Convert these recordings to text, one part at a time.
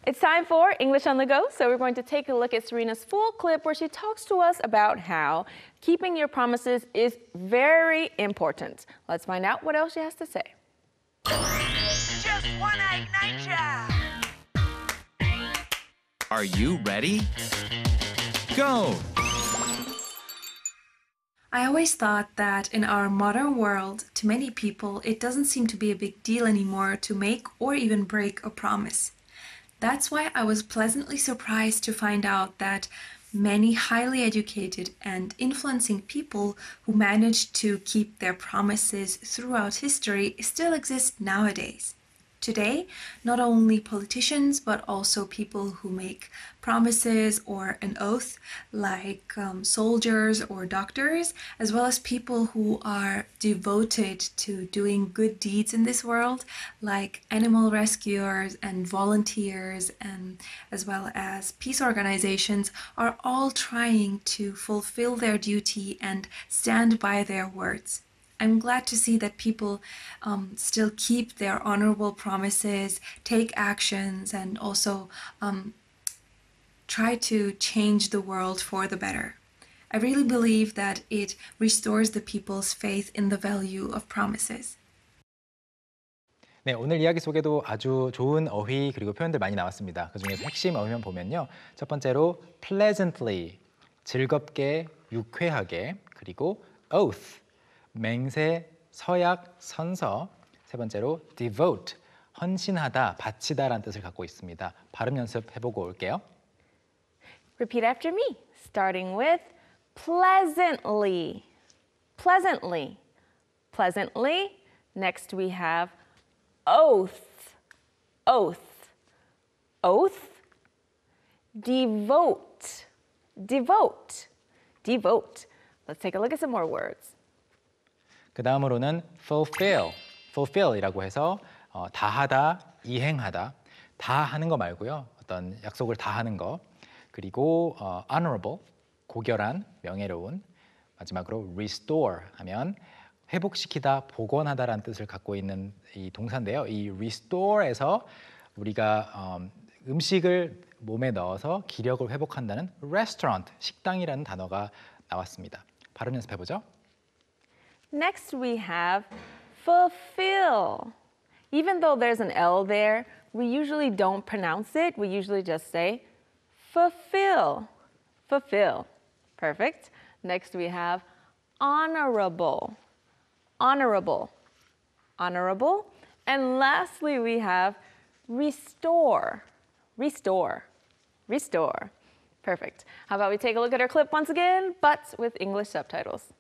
It's time for English on the Go, so we're going to take a look at Serena's full clip where she talks to us about how keeping your promises is very important. Let's find out what else she has to say. Just one night job. Are you ready? Go! I always thought that in our modern world, to many people, it doesn't seem to be a big deal anymore to make or even break a promise. That's why I was pleasantly surprised to find out that many highly educated and influencing people who managed to keep their promises throughout history still exist nowadays. Today, not only politicians, but also people who make promises or an oath, like soldiers or doctors, as well as people who are devoted to doing good deeds in this world, like animal rescuers and volunteers, and as well as peace organizations, are all trying to fulfill their duty and stand by their words. I'm glad to see that people still keep their honorable promises, take actions, and also try to change the world for the better. I really believe that it restores the people's faith in the value of promises. 네, 오늘 이야기 속에도 아주 좋은 어휘 그리고 표현들 많이 나왔습니다. 그중에서 핵심 어휘만 보면요. 첫 번째로 pleasantly, 즐겁게, 유쾌하게, 그리고 oath, 맹세, 서약, 선서. 세 번째로 devote, 헌신하다, 바치다라는 뜻을 갖고 있습니다. 발음 연습해보고 올게요. Repeat after me, starting with pleasantly, pleasantly, pleasantly. Next we have oath, oath, oath. Devote, devote, devote. Let's take a look at some more words. 그 다음으로는 fulfill, fulfill이라고 해서 다하다, 이행하다, 다 하는 거 말고요. 어떤 약속을 다 하는 거. 그리고 honorable, 고결한, 명예로운. 마지막으로 restore 하면 회복시키다, 복원하다라는 뜻을 갖고 있는 이 동사인데요. 이 restore에서 우리가 음식을 몸에 넣어서 기력을 회복한다는 restaurant, 식당이라는 단어가 나왔습니다. 발음 연습해보죠. Next we have fulfill. Even though there's an L there, we usually don't pronounce it. We usually just say fulfill, fulfill. Perfect. Next we have honorable, honorable, honorable. And lastly we have restore, restore, restore. Perfect. How about we take a look at our clip once again, but with English subtitles.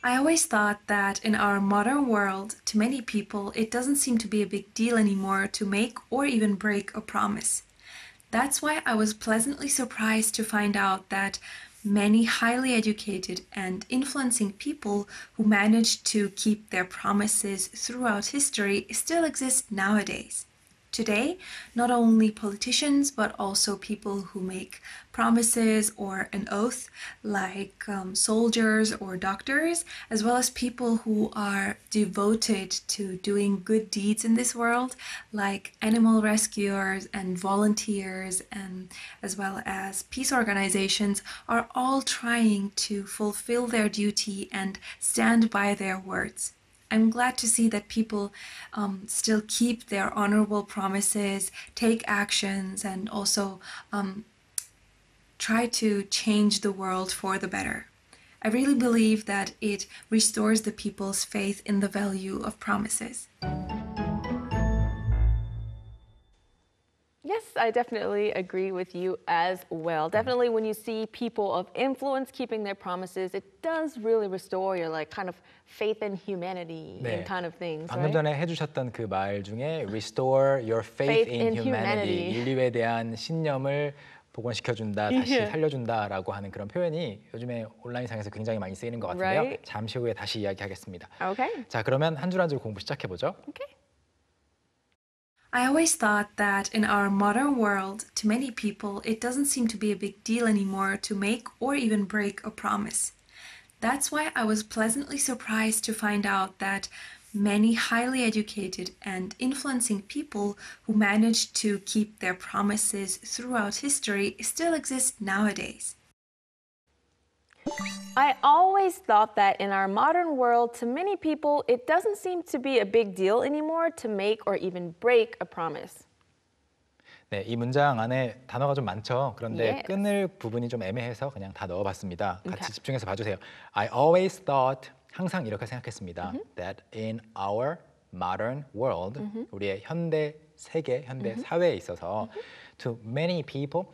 I always thought that in our modern world, to many people, it doesn't seem to be a big deal anymore to make or even break a promise. That's why I was pleasantly surprised to find out that many highly educated and influencing people who managed to keep their promises throughout history still exist nowadays. Today, not only politicians, but also people who make promises or an oath, like soldiers or doctors, as well as people who are devoted to doing good deeds in this world, like animal rescuers and volunteers, and as well as peace organizations, are all trying to fulfill their duty and stand by their words. I'm glad to see that people still keep their honorable promises, take actions, and also try to change the world for the better. I really believe that it restores the people's faith in the value of promises. Yes, I definitely agree with you as well. Definitely when you see people of influence keeping their promises, it does really restore your kind of faith in humanity 네. and kind of things, 방금 right? 전에 해주셨던 그 말 중에 restore your faith in humanity, 인류에 대한 신념을 복원시켜준다, 다시 살려준다라고 하는 그런 표현이 요즘에 온라인상에서 굉장히 많이 쓰이는 것 같은데요. Right. 잠시 후에 다시 이야기하겠습니다. Okay. 자, 그러면 한 줄 한 줄 공부 시작해보죠. Okay. I always thought that in our modern world, to many people, it doesn't seem to be a big deal anymore to make or even break a promise. That's why I was pleasantly surprised to find out that Many highly educated and influencing people who managed to keep their promises throughout history still exist nowadays. I always thought that in our modern world, to many people, it doesn't seem to be a big deal anymore to make or even break a promise. 네, 이 문장 안에 단어가 좀 많죠. 그런데 Yes. 끊을 부분이 좀 애매해서 그냥 다 넣어봤습니다. 같이 집중해서 봐주세요. I always thought, 항상 이렇게 생각했습니다. That in our modern world, 우리의 현대 세계, 현대 사회에 있어서 too many people,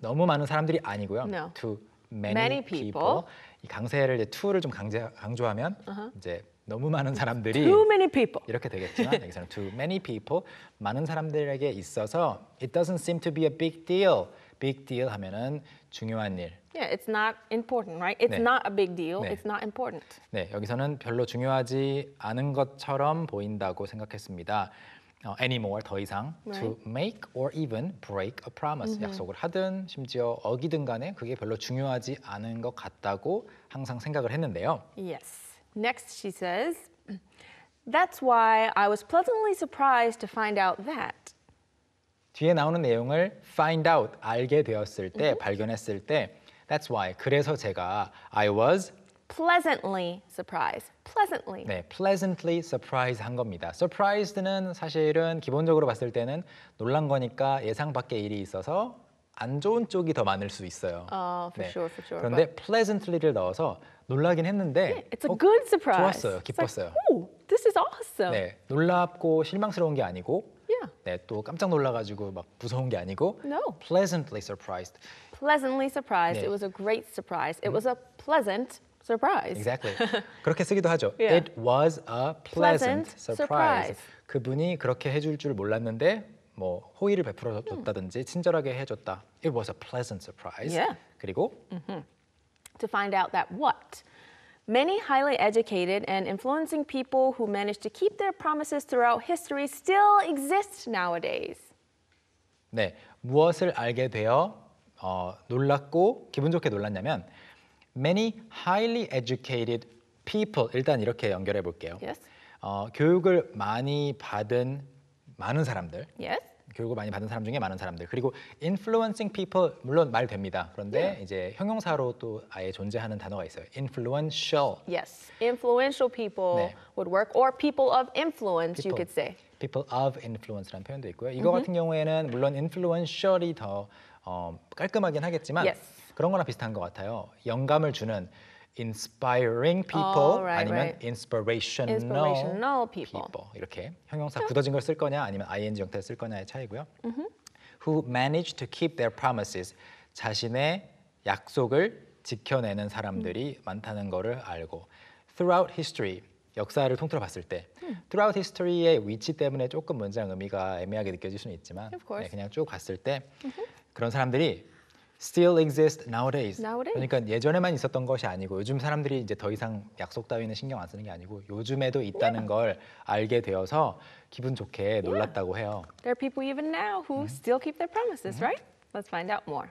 너무 많은 사람들이 아니고요. No. Too Many many people. people. 이 강세를 이제 to를 좀 강조하면 이제 너무 많은 사람들이 Too many people. 이렇게 되겠지만 여기서는 too many people 많은 사람들에게 있어서 it doesn't seem to be a big deal. big deal 하면은 중요한 일. Yeah, it's not important, right? It's 네. not a big deal. 네. It's not important. 네, 여기서는 별로 중요하지 않은 것처럼 보인다고 생각했습니다. Anymore 더 이상 to make or even break a promise 약속을 하든 심지어 어기든 간에 그게 별로 중요하지 않은 것 같다고 항상 생각을 했는데요. Yes. Next, she says, that's why I was pleasantly surprised to find out that. 뒤에 나오는 내용을 find out 알게 되었을 때 발견했을 때 that's why 그래서 제가 I was Pleasantly surprised. Pleasantly. 네, pleasantly surprised 한 겁니다. surprised는 사실은 기본적으로 봤을 때는 놀란 거니까 예상 밖의 일이 있어서 안 좋은 쪽이 더 많을 수 있어요. For sure, for sure. 그런데 pleasantly를 넣어서 놀라긴 했는데 It's a good surprise. 좋았어요, 기뻤어요. It's like, oh, this is awesome. 네, 놀랍고 실망스러운 게 아니고 Yeah. 네, 또 깜짝 놀라가지고 막 무서운 게 아니고 No. pleasantly surprised. Pleasantly surprised. 네. It was a great surprise. It was a pleasant surprise. Exactly. 그렇게 쓰기도 하죠. Yeah. It was a pleasant Pleasant surprise. surprise. 그분이 그렇게 해줄 줄 몰랐는데 뭐 호의를 베풀어 줬다든지 친절하게 해줬다. It was a pleasant surprise. Yeah. 그리고 To find out that what? Many highly educated and influencing people who managed to keep their promises throughout history still exist nowadays. 네, 무엇을 알게 되어 놀랐고 기분 좋게 놀랐냐면 many highly educated people 일단 이렇게 연결해 볼게요. Yes. 교육을 많이 받은 많은 사람들. Yes. 교육을 많이 받은 사람 중에 많은 사람들 그리고 influencing people 물론 말 됩니다. 그런데 이제 형용사로 또 아예 존재하는 단어가 있어요. influential. Yes. Influential people 네. would work, or people of influence, you People. could say. people of influence라는 표현도 있고요. 이거 같은 경우에는 물론 influential이 더 깔끔하긴 하겠지만 Yes. 그런 거랑 비슷한 것 같아요. 영감을 주는 inspiring people Oh, right, 아니면 right. inspirational people. 이렇게 형용사 굳어진 걸 쓸 거냐 아니면 ing 형태를 쓸 거냐의 차이고요. Who managed to keep their promises 자신의 약속을 지켜내는 사람들이 많다는 거를 알고 throughout history 역사를 통틀어 봤을 때 throughout history의 위치 때문에 조금 문장 의미가 애매하게 느껴질 수는 있지만 Of course. 그냥 쭉 봤을 때 그런 사람들이 still exist nowadays. Nowadays. 그러니까 예전에만 있었던 것이 아니고 요즘 사람들이 이제 더 이상 약속 따위는 신경 안 쓰는 게 아니고 요즘에도 있다는 걸 알게 되어서 기분 좋게 놀랐다고 해요. There are people even now who still keep their promises, right? Let's find out more.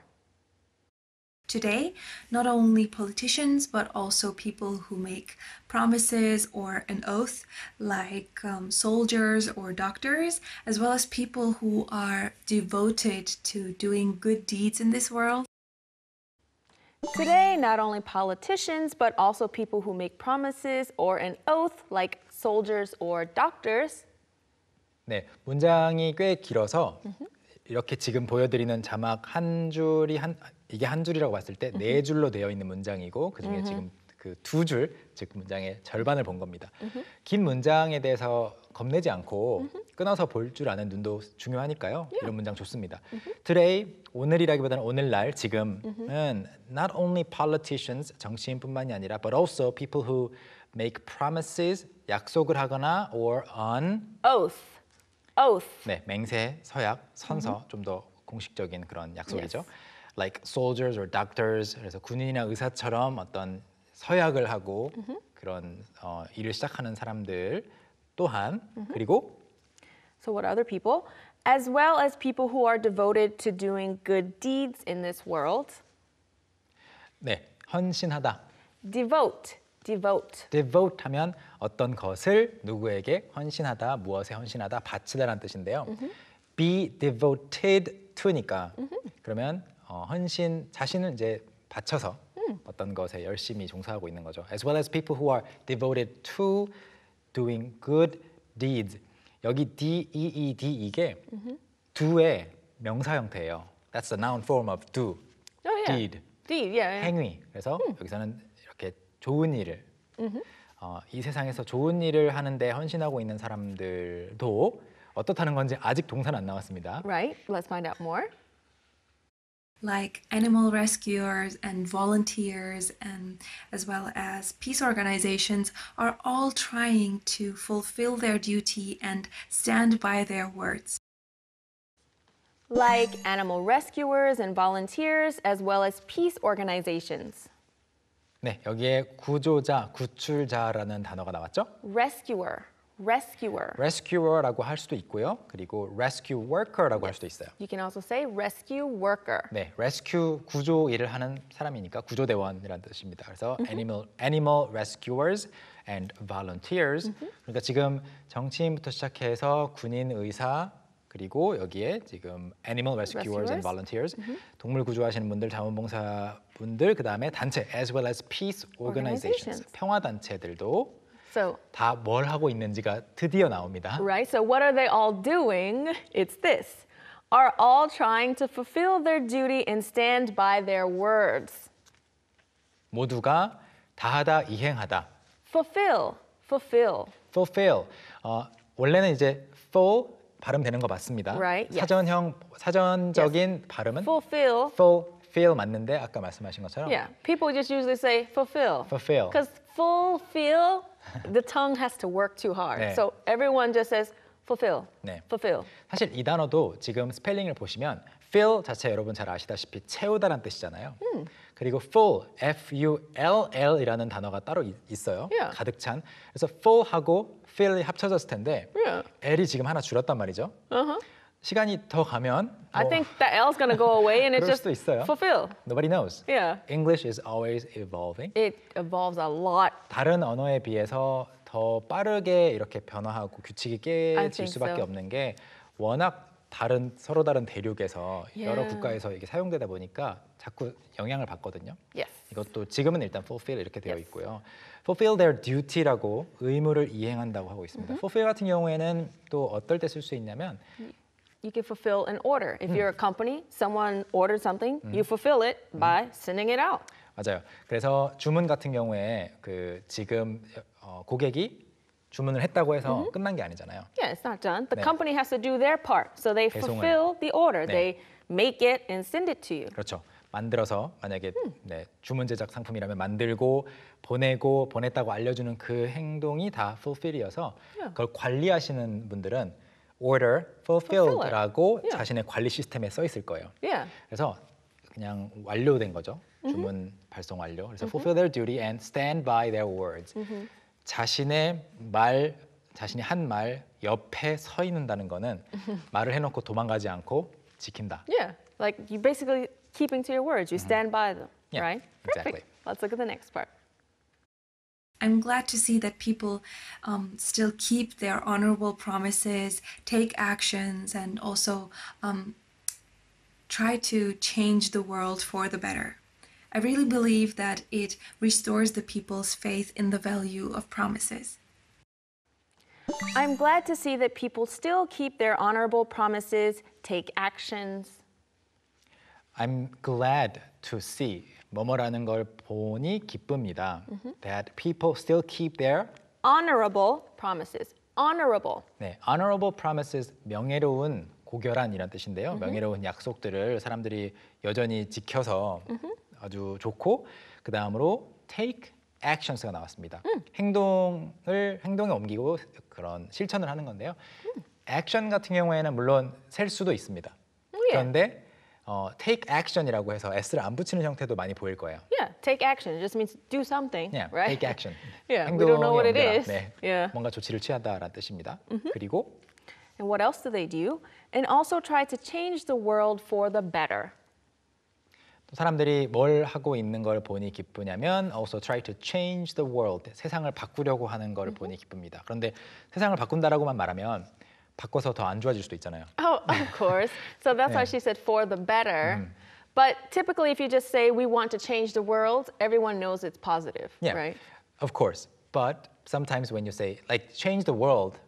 Today, not only politicians, but also people who make promises or an oath, like soldiers or doctors, as well as people who are devoted to doing good deeds in this world. Today, not only politicians, but also people who make promises or an oath, like soldiers or doctors. 네, 문장이 꽤 길어서 이렇게 지금 보여드리는 자막 한 줄이 이게 한 줄이라고 봤을 때 네 줄로 되어 있는 문장이고 그 중에 지금 그 두 줄, 즉 문장의 절반을 본 겁니다. 긴 문장에 대해서 겁내지 않고 끊어서 볼 줄 아는 눈도 중요하니까요. 이런 문장 좋습니다. Today, 오늘이라기보다는 오늘날, 지금은 not only politicians, 정치인뿐만이 아니라 but also people who make promises, 약속을 하거나 or an Oath. Oath. 네, 맹세, 서약, 선서 좀 더 공식적인 그런 약속이죠. Like soldiers or doctors. 그래서 군인이나 의사처럼 어떤 서약을 하고 그런 일을 시작하는 사람들 또한 그리고 So what other people? As well as people who are devoted to doing good deeds in this world. 네, 헌신하다. Devote. Devote. devote 하면 어떤 것을 누구에게 헌신하다, 무엇에 헌신하다, 바치다라는 뜻인데요. be devoted to니까 그러면 헌신 자신을 이제 바쳐서 어떤 것에 열심히 종사하고 있는 거죠. As well as people who are devoted to doing good deeds. 여기 D-E-E-D 이게 do의 명사 형태예요. That's the noun form of do. Oh, yeah. deed. Deed, yeah. 행위. 그래서 여기서는 이렇게 좋은 일을 이 세상에서 좋은 일을 하는데 헌신하고 있는 사람들도 어떻다는 건지 아직 동사는 안 나왔습니다. Right. Let's find out more. Like animal rescuers and volunteers, and as well as peace organizations, are all trying to fulfill their duty and stand by their words. Like animal rescuers and volunteers, as well as peace organizations. 네, 여기에 구조자, 구출자라는 단어가 나왔죠? Rescuer. Rescuer. rescuer라고 할 수도 있고요. 그리고 rescue worker라고 할 수도 있어요. You can also say rescue worker. 네, rescue 구조 일을 하는 사람이니까 구조대원이라는 뜻입니다. 그래서 animal rescuers and volunteers. 그러니까 지금 정치인부터 시작해서 군인, 의사 그리고 여기에 지금 animal rescuers and volunteers, 동물 구조하시는 분들, 자원봉사 분들, 그다음에 단체 as well as peace organizations, 평화 단체들도 So, 다 뭘 하고 있는지가 드디어 나옵니다. right? So what are they all doing? It's this. Are all trying to fulfill their duty and stand by their words. 모두가 다하다, 이행하다. Fulfill. Fulfill. fulfill. 원래는 이제 full 발음되는 거 맞습니다. Right, yes. 사전적인 발음은 Fulfill. fulfill 맞는데 아까 말씀하신 것처럼 Yeah. People just usually say fulfill. fulfill. Because fulfill, the tongue has to work too hard. 네. So everyone just says fulfill. 네. Fulfill. 사실 이 단어도 지금 스펠링을 보시면 fill 자체 여러분 잘 아시다시피 채우다라는 뜻이잖아요. 그리고 full, F-U-L-L이라는 단어가 따로 있어요. Yeah. 가득 찬. 그래서 full하고 fill이 합쳐졌을 텐데 Yeah. L이 지금 하나 줄었단 말이죠. 시간이 더 가면 I think that L's going to go away and it's 그럴 just 수도 있어요. fulfill. Nobody knows. Yeah. English is always evolving. It evolves a lot. 다른 언어에 비해서 더 빠르게 이렇게 변화하고 규칙이 I 깨질 think 수밖에 so. 없는 게 워낙 서로 다른 대륙에서 여러 Yeah. 국가에서 이게 사용되다 보니까 자꾸 영향을 받거든요. Yes. 이것도 지금은 일단 fulfill 이렇게 되어 Yes. 있고요. fulfill their duty라고 의무를 이행한다고 하고 있습니다. fulfill 같은 경우에는 또 어떨 때 쓸 수 있냐면 You can fulfill an order. If you're a company, someone ordered something, you fulfill it by sending it out. 맞아요. 그래서 주문 같은 경우에 그 지금 고객이 주문을 했다고 해서 끝난 게 아니잖아요. Yeah, it's not done. The 네. company has to do their part. So they 배송을. fulfill the order. 네. They make it and send it to you. 그렇죠. 만들어서 만약에 네, 주문 제작 상품이라면 만들고 보내고 보냈다고 알려주는 그 행동이 다 fulfill이어서 그걸 관리하시는 분들은 order fulfilled라고 Yeah. 자신의 관리 시스템에 써 있을 거예요. Yeah. 그래서 그냥 완료된 거죠. 주문 발송 완료. 그래서 fulfill their duty and stand by their words. 자신의 자신이 한 말 옆에 서 있는다는 거는 말을 해놓고 도망가지 않고 지킨다. Yeah. Like you basically keeping to your words. You stand by them, Yeah, right? exactly. Perfect. Let's look at the next part. I'm glad to see that people still keep their honorable promises, take actions, and also try to change the world for the better. I really believe that it restores the people's faith in the value of promises. I'm glad to see that people still keep their honorable promises, take actions. I'm glad to see 뭐뭐라는 걸 보니 기쁩니다. That people still keep their Honorable promises. Honorable. 네, honorable promises 명예로운 고결한이란 뜻인데요. 명예로운 약속들을 사람들이 여전히 지켜서 아주 좋고 그 다음으로 take actions가 나왔습니다. 행동에 옮기고 그런 실천을 하는 건데요. action 같은 경우에는 물론 셀 수도 있습니다. yeah. 그런데 take action이라고 해서 s를 안 붙이는 형태도 많이 보일 거예요. Yeah, take action. It just means do something, Yeah, right? take action. Yeah, we don't know what it 행동에 is. 옮겨라. 네, Yeah. 뭔가 조치를 취하다라는 뜻입니다. 그리고 And what else do they do? And also try to change the world for the better. 또 사람들이 뭘 하고 있는 걸 보니 기쁘냐면 also try to change the world. 세상을 바꾸려고 하는 걸 보니 기쁩니다. 그런데 세상을 바꾼다라고만 말하면 바꿔서 더 안 좋아질 수도 있잖아요. Oh, of course. So that's why she said for the better. But typically, if you just say we want to change the world, everyone knows it's positive, Yeah, right? of course. But sometimes when you say like change the world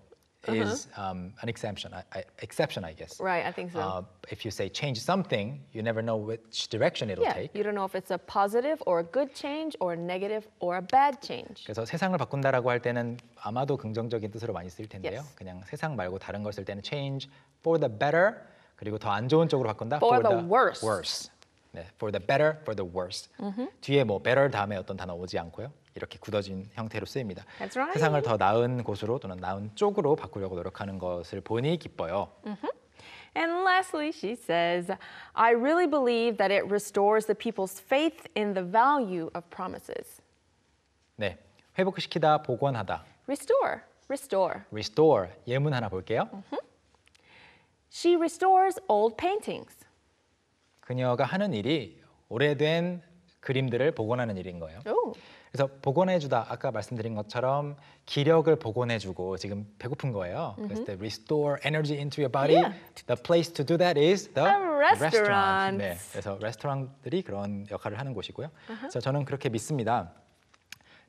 is an exception, I guess. Right, I think so. If you say change something, you never know which direction it'll Yeah, take. you don't know if it's a positive or a good change or a negative or a bad change. 그래서 세상을 바꾼다라고 할 때는 아마도 긍정적인 뜻으로 많이 쓸 텐데요. Yes. 그냥 세상 말고 다른 걸 쓸 때는 change for the better 그리고 더 안 좋은 쪽으로 바꾼다 For the worse. worse. 네, for the better, for the worse. 뒤에 뭐 better 다음에 어떤 단어 오지 않고요. 이렇게 굳어진 형태로 쓰입니다. That's right. 세상을 더 나은 곳으로 또는 나은 쪽으로 바꾸려고 노력하는 것을 보니 기뻐요. And lastly, she says, I really believe that it restores the people's faith in the value of promises. 네, 회복시키다, 복원하다. Restore, restore. restore, 예문 하나 볼게요. She restores old paintings. 그녀가 하는 일이 오래된 그림들을 복원하는 일인 거예요. Oh, 그래서 복원해주다, 아까 말씀드린 것처럼 기력을 복원해주고 지금 배고픈 거예요. 그래서 restore energy into your body. Yeah. The place to do that is the restaurant. 네, 그래서 레스토랑들이 그런 역할을 하는 곳이고요. 그래서 저는 그렇게 믿습니다.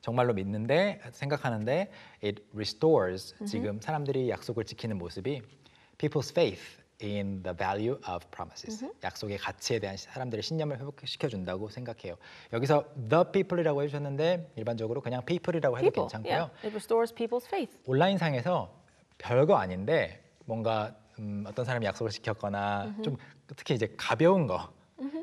정말로 믿는데 생각하는데 it restores 지금 사람들이 약속을 지키는 모습이 people's faith in the value of promises. 약속의 가치에 대한 사람들의 신념을 회복시켜 준다고 생각해요. 여기서 the people이라고 해주셨는데 일반적으로 그냥 people이라고 해도 people. 괜찮고요. Yeah, it restores people's faith. 온라인상에서 별거 아닌데 뭔가 어떤 사람이 약속을 지켰거나 좀 특히 이제 가벼운 거,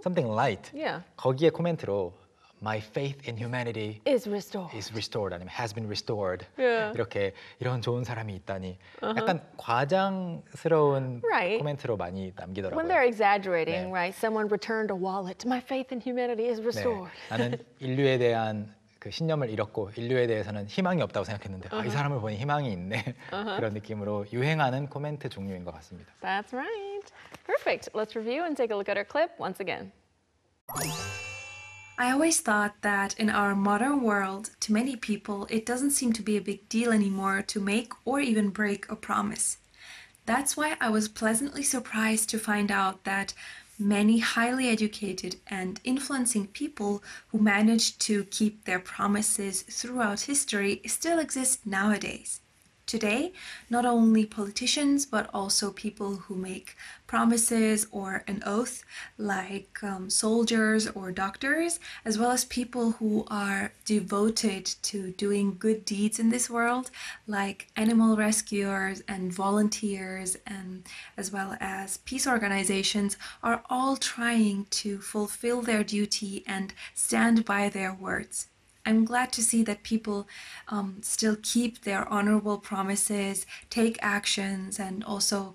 something light. Yeah. 거기에 코멘트로 My faith in humanity Is restored. is restored 아니면 has been restored. Yeah. 이렇게 이런 좋은 사람이 있다니 약간 과장스러운 Right. 코멘트로 많이 남기더라고요. When they're exaggerating, 네. right? Someone returned a wallet. My faith in humanity is 네, restored. 나는 인류에 대한 그 신념을 잃었고 인류에 대해서는 희망이 없다고 생각했는데 아, 이 사람을 보니 희망이 있네. 그런 느낌으로 유행하는 코멘트 종류인 것 같습니다. That's right. Perfect. Let's review and take a look at our clip once again. I always thought that in our modern world, to many people, it doesn't seem to be a big deal anymore to make or even break a promise. That's why I was pleasantly surprised to find out that many highly educated and influencing people who managed to keep their promises throughout history still exist nowadays. Today, not only politicians, but also people who make promises or an oath, like soldiers or doctors, as well as people who are devoted to doing good deeds in this world, like animal rescuers and volunteers, and as well as peace organizations, are all trying to fulfill their duty and stand by their words. I'm glad to see that people still keep their honorable promises, take actions, and also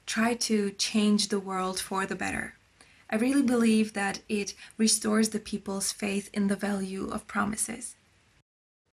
try to change the world for the better. I really believe that it restores the people's faith in the value of promises.